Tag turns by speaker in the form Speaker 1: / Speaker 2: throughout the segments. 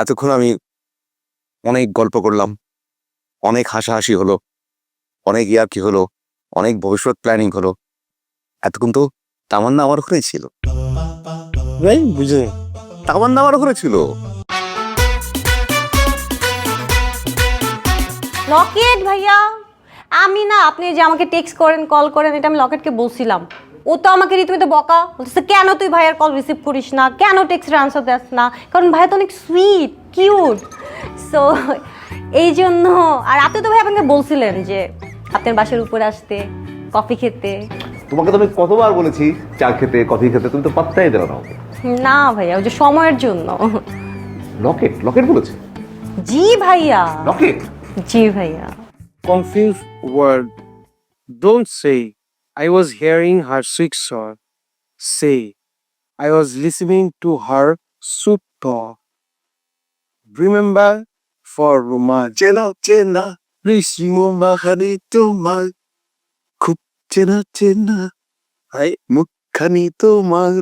Speaker 1: এতক্ষণ আমি অনেক গল্প করলাম, অনেক হাসাহাসি হলো, অনেক ইয়ার্কি হলো, অনেক ভবিষ্যৎ প্ল্যানিং হলো। এতক্ষণ তো তামান্না আমার ওখানেই ছিল।
Speaker 2: ভাই বুঝে
Speaker 1: তামান্না আমার ওখানে ছিল।
Speaker 3: লকেট ভাইয়া, আমি না আপনি যে আমাকে টেক্সট করেন কল করেন এটা আমি লকেটকে বলছিলাম। ও তো আমাকে রীতিমতো বকা বলতেছে, কেন তুই ভাইয়ার কল রিসিভ করিস না, কেন টেক্সটের আনসার দেস না, কারণ ভাইয়া তো অনেক সুইট কিউট। সো এই জন্য আর আপনি তো ভাই আপনাকে বলছিলেন যে আপনার বাসার উপরে আসতে কফি খেতে।
Speaker 1: তোমাকে তো আমি কতবার বলেছি চা খেতে, কফি খেতে, তুমি তো পাত্তাই দিলে না।
Speaker 3: না ভাইয়া ওই যে সময়ের জন্য।
Speaker 1: লকেট লকেট বলেছে?
Speaker 3: জি ভাইয়া।
Speaker 1: লকেট?
Speaker 3: জি ভাইয়া।
Speaker 2: confused word. Don't say I was hearing her sweet song. Say I was listening to her sweet talk. Remember for romance.
Speaker 1: চেনা চেনা
Speaker 2: Rishimo mahani tomar.
Speaker 1: খুব চেনা চেনা
Speaker 2: Hai
Speaker 1: মুখখানি তোমার।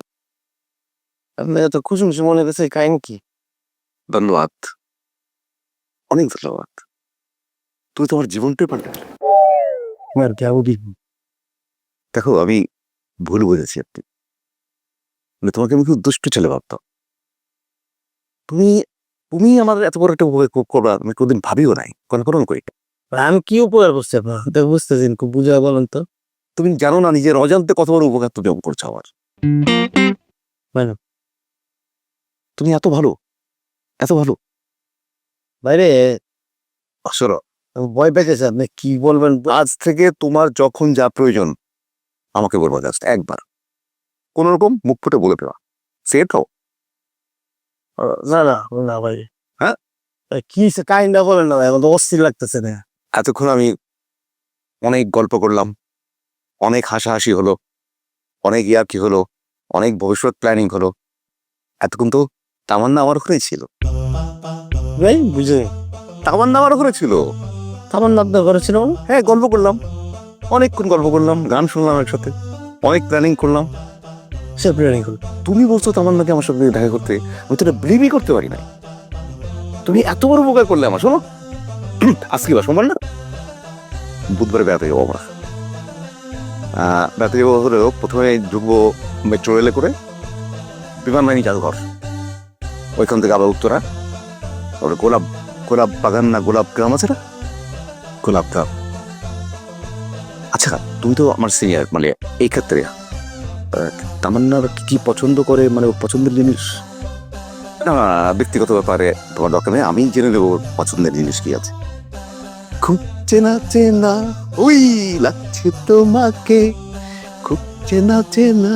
Speaker 2: আপনি এত খুশি খুশি মনে হচ্ছে কাহিনী কি?
Speaker 1: ধন্যবাদ, অনেক ধন্যবাদ। তুই তোমার জীবনটাই পাল্টালে।
Speaker 2: আমার গাউদি
Speaker 1: দেখো, আমি ভুল বুঝেছি। আপনি মানে তোমাকে আমি খুব দুষ্ট ছেলে ভাবতাম। তুমি তুমি আমার এত বড় একটা উপকার করবা আমি কোনদিন ভাবিও নাই, কনফার্ম করি।
Speaker 2: আমি কি উপকার করছি আপনার বুঝতেছেন, খুব বুঝা বলেন তো।
Speaker 1: তুমি জানো না নিজের অজান্তে কত বড় উপকার তুমি করছো আমার।
Speaker 2: মানে?
Speaker 1: তুমি এত ভালো, এত ভালো।
Speaker 2: বাইরে
Speaker 1: আসলে
Speaker 2: ভয় পেয়েছে আপনি কি বলবেন।
Speaker 1: আজ থেকে তোমার যখন যা প্রয়োজন আমাকে বলবো, জাস্ট একবার কোন রকম মুখ ফুটে বলে দেওয়া। সেটাও
Speaker 2: না না না ভাই।
Speaker 1: হ্যাঁ?
Speaker 2: কি কাহিনীটা বলেন না ভাই, এখন তো অস্থির লাগতেছে না।
Speaker 1: এতক্ষণ আমি অনেক গল্প করলাম, অনেক হাসাহাসি হলো, অনেক ইয়ার্কি হলো, অনেক ভবিষ্যৎ প্ল্যানিং হলো। এতক্ষণ তো তামান্না আমার ওখানেই ছিল।
Speaker 2: ভাই বুঝে
Speaker 1: তামান্না আমার ওখানে ছিল।
Speaker 2: তারপর আপনার ঘরে ছিল না?
Speaker 1: হ্যাঁ, গল্প করলাম, অনেকক্ষণ গল্প করলাম, গান শুনলাম একসাথে, অনেক প্ল্যানিং করলাম।
Speaker 2: সে প্ল্যানিং করলো।
Speaker 1: তুমি বলছো তামান্নাকে আমার সাথে দেখা করতে, আমি তো এটা বিলিভই করতে পারি না। তুমি এত বড় উপকার করলে আমার। শোনো, আজকে বা সোমবার না, বুধবারে বেড়াতে যাবো আমরা। বেড়াতে যাবো হলেও প্রথমে ঢুকবো মেট্রো রেলে করে বিমান বাহিনী জাদুঘর, ওইখান থেকে আবার উত্তরা, তারপরে গোলাপ গোলাপ বাগান না গোলাপ গ্রাম আছে না, গোলাপ গ্রাম। আচ্ছা, তুমি তো আমার সিনিয়র, মানে এই ক্ষেত্রে তামান্নার কি পছন্দ করে, মানে ওর পছন্দের জিনিস না, ব্যক্তিগত ব্যাপারে তোমার দরকার নেই, আমি জেনে নেবো ওর পছন্দের জিনিস কি আছে। খুব চেনা চেনা ওই লাগছে তোমাকে, খুব চেনা চেনা